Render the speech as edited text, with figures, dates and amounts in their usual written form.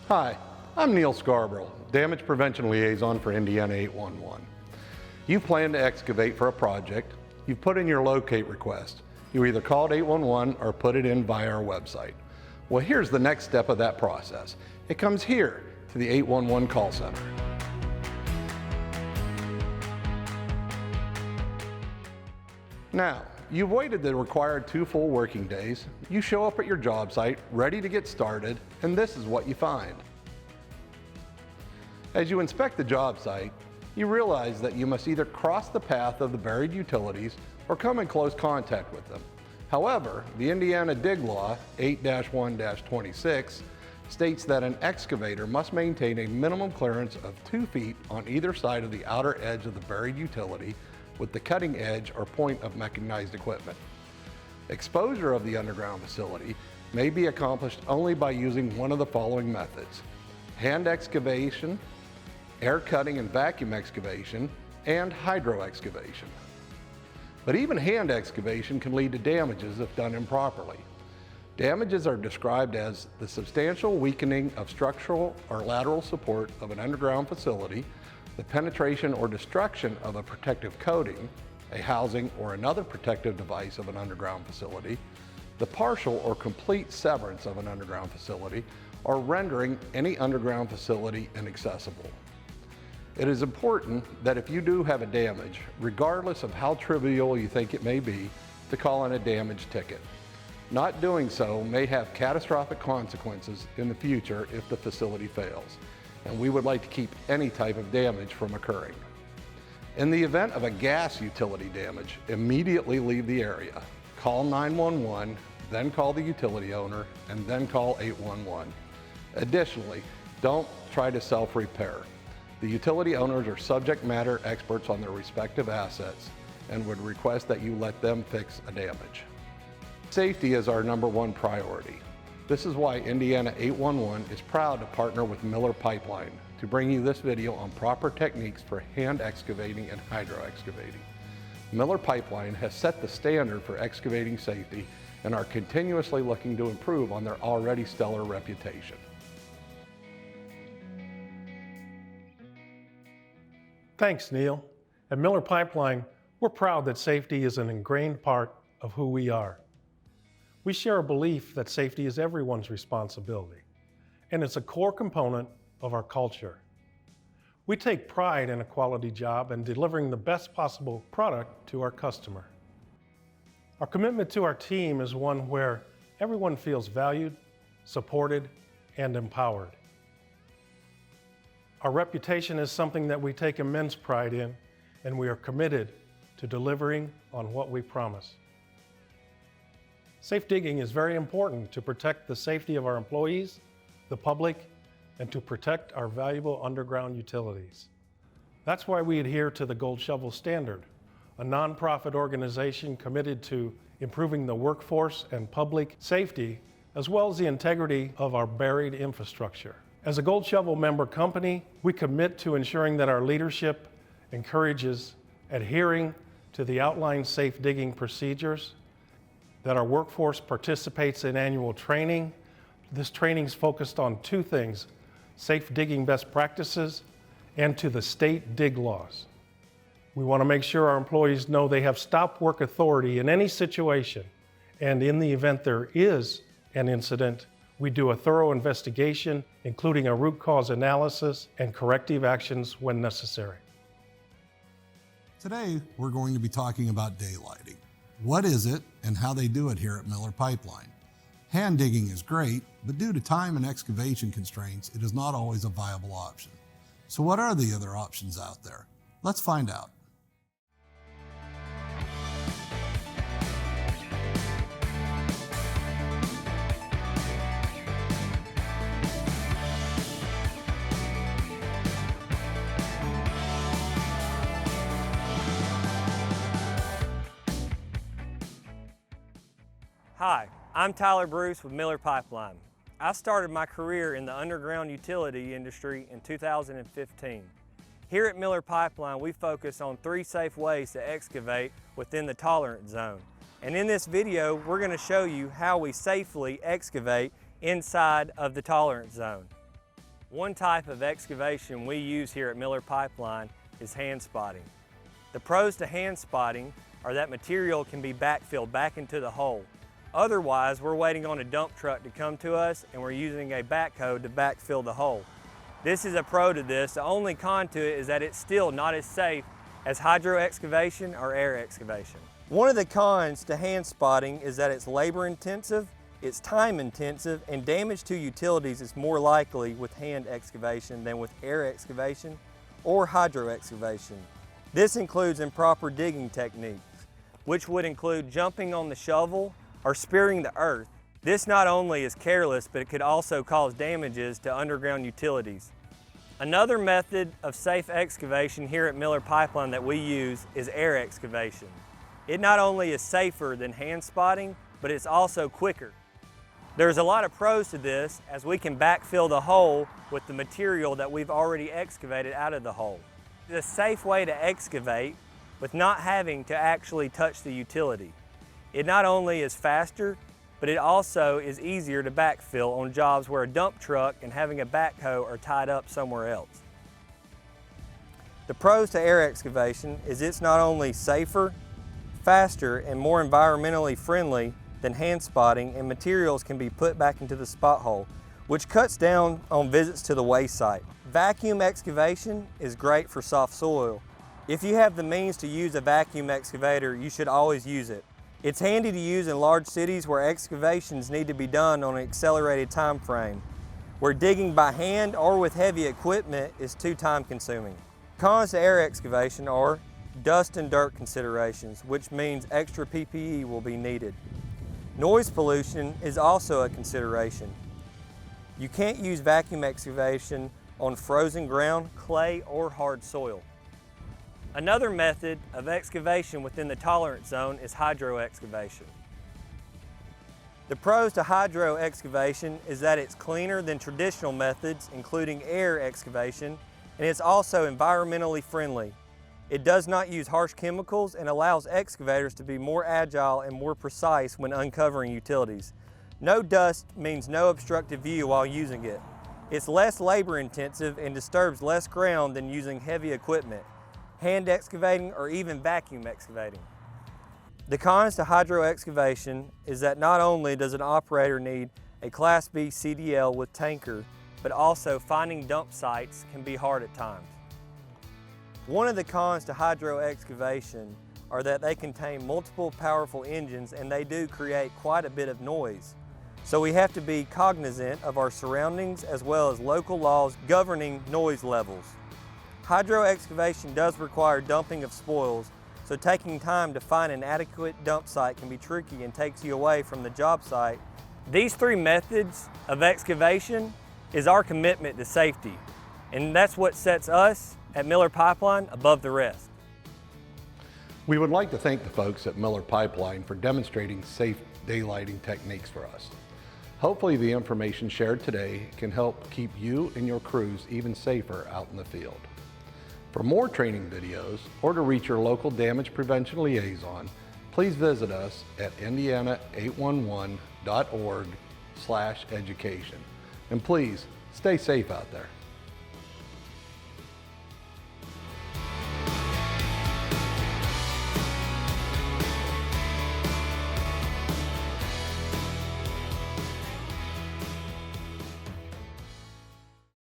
Hi, I'm Neil Scarborough, Damage Prevention Liaison for Indiana 811. You plan to excavate for a project, you've put in your locate request. You either called 811 or put it in via our website. Well, here's the next step of that process. It comes here to the 811 call center. Now, you've waited the required 2 full working days. You show up at your job site, ready to get started, and this is what you find. As you inspect the job site, you realize that you must either cross the path of the buried utilities or come in close contact with them. However, the Indiana Dig Law 8-1-26 states that an excavator must maintain a minimum clearance of 2 feet on either side of the outer edge of the buried utility with the cutting edge or point of mechanized equipment. Exposure of the underground facility may be accomplished only by using one of the following methods: hand excavation, air cutting and vacuum excavation, and hydro excavation. But even hand excavation can lead to damages if done improperly. Damages are described as the substantial weakening of structural or lateral support of an underground facility, the penetration or destruction of a protective coating, a housing or another protective device of an underground facility, the partial or complete severance of an underground facility, or rendering any underground facility inaccessible. It is important that if you do have a damage, regardless of how trivial you think it may be, to call in a damage ticket. Not doing so may have catastrophic consequences in the future if the facility fails, and we would like to keep any type of damage from occurring. In the event of a gas utility damage, immediately leave the area. Call 911, then call the utility owner, and then call 811. Additionally, don't try to self-repair. The utility owners are subject matter experts on their respective assets and would request that you let them fix a damage. Safety is our #1 priority. This is why Indiana 811 is proud to partner with Miller Pipeline to bring you this video on proper techniques for hand excavating and hydro excavating. Miller Pipeline has set the standard for excavating safety and are continuously looking to improve on their already stellar reputation. Thanks, Neil. At Miller Pipeline, we're proud that safety is an ingrained part of who we are. We share a belief that safety is everyone's responsibility, and it's a core component of our culture. We take pride in a quality job and delivering the best possible product to our customer. Our commitment to our team is one where everyone feels valued, supported, and empowered. Our reputation is something that we take immense pride in, and we are committed to delivering on what we promise. Safe digging is very important to protect the safety of our employees, the public, and to protect our valuable underground utilities. That's why we adhere to the Gold Shovel Standard, a nonprofit organization committed to improving the workforce and public safety, as well as the integrity of our buried infrastructure. As a Gold Shovel member company, we commit to ensuring that our leadership encourages adhering to the outlined safe digging procedures, that our workforce participates in annual training. This training is focused on 2 things: safe digging best practices and to the state dig laws. We want to make sure our employees know they have stop work authority in any situation, and in the event there is an incident, we do a thorough investigation, including a root cause analysis and corrective actions when necessary. Today, we're going to be talking about daylighting. What is it and how they do it here at Miller Pipeline? Hand digging is great, but due to time and excavation constraints, it is not always a viable option. So what are the other options out there? Let's find out. Hi, I'm Tyler Bruce with Miller Pipeline. I started my career in the underground utility industry in 2015. Here at Miller Pipeline, we focus on 3 safe ways to excavate within the tolerance zone. And in this video, we're going to show you how we safely excavate inside of the tolerance zone. One type of excavation we use here at Miller Pipeline is hand spotting. The pros to hand spotting are that material can be backfilled back into the hole. Otherwise, we're waiting on a dump truck to come to us and we're using a backhoe to backfill the hole. This is a pro to this. The only con to it is that it's still not as safe as hydro excavation or air excavation. One of the cons to hand spotting is that it's labor intensive, it's time intensive, and damage to utilities is more likely with hand excavation than with air excavation or hydro excavation. This includes improper digging techniques, which would include jumping on the shovel or spearing the earth. This not only is careless, but it could also cause damages to underground utilities. Another method of safe excavation here at Miller Pipeline that we use is air excavation. It not only is safer than hand spotting, but it's also quicker. There's a lot of pros to this, as we can backfill the hole with the material that we've already excavated out of the hole. It's a safe way to excavate with not having to actually touch the utility. It not only is faster, but it also is easier to backfill on jobs where a dump truck and having a backhoe are tied up somewhere else. The pros to air excavation is it's not only safer, faster, and more environmentally friendly than hand spotting, and materials can be put back into the spot hole, which cuts down on visits to the waste site. Vacuum excavation is great for soft soil. If you have the means to use a vacuum excavator, you should always use it. It's handy to use in large cities where excavations need to be done on an accelerated time frame, where digging by hand or with heavy equipment is too time consuming. Cons to air excavation are dust and dirt considerations, which means extra PPE will be needed. Noise pollution is also a consideration. You can't use vacuum excavation on frozen ground, clay, or hard soil. Another method of excavation within the tolerance zone is hydro excavation. The pros to hydro excavation is that it's cleaner than traditional methods, including air excavation, and it's also environmentally friendly. It does not use harsh chemicals and allows excavators to be more agile and more precise when uncovering utilities. No dust means no obstructive view while using it. It's less labor intensive and disturbs less ground than using heavy equipment, hand excavating, or even vacuum excavating. The cons to hydro excavation is that not only does an operator need a Class B CDL with tanker, but also finding dump sites can be hard at times. One of the cons to hydro excavation are that they contain multiple powerful engines and they do create quite a bit of noise. So we have to be cognizant of our surroundings as well as local laws governing noise levels. Hydro excavation does require dumping of spoils, so taking time to find an adequate dump site can be tricky and takes you away from the job site. These three methods of excavation is our commitment to safety, and that's what sets us at Miller Pipeline above the rest. We would like to thank the folks at Miller Pipeline for demonstrating safe daylighting techniques for us. Hopefully the information shared today can help keep you and your crews even safer out in the field. For more training videos or to reach your local damage prevention liaison, please visit us at indiana811.org/education. And please stay safe out there.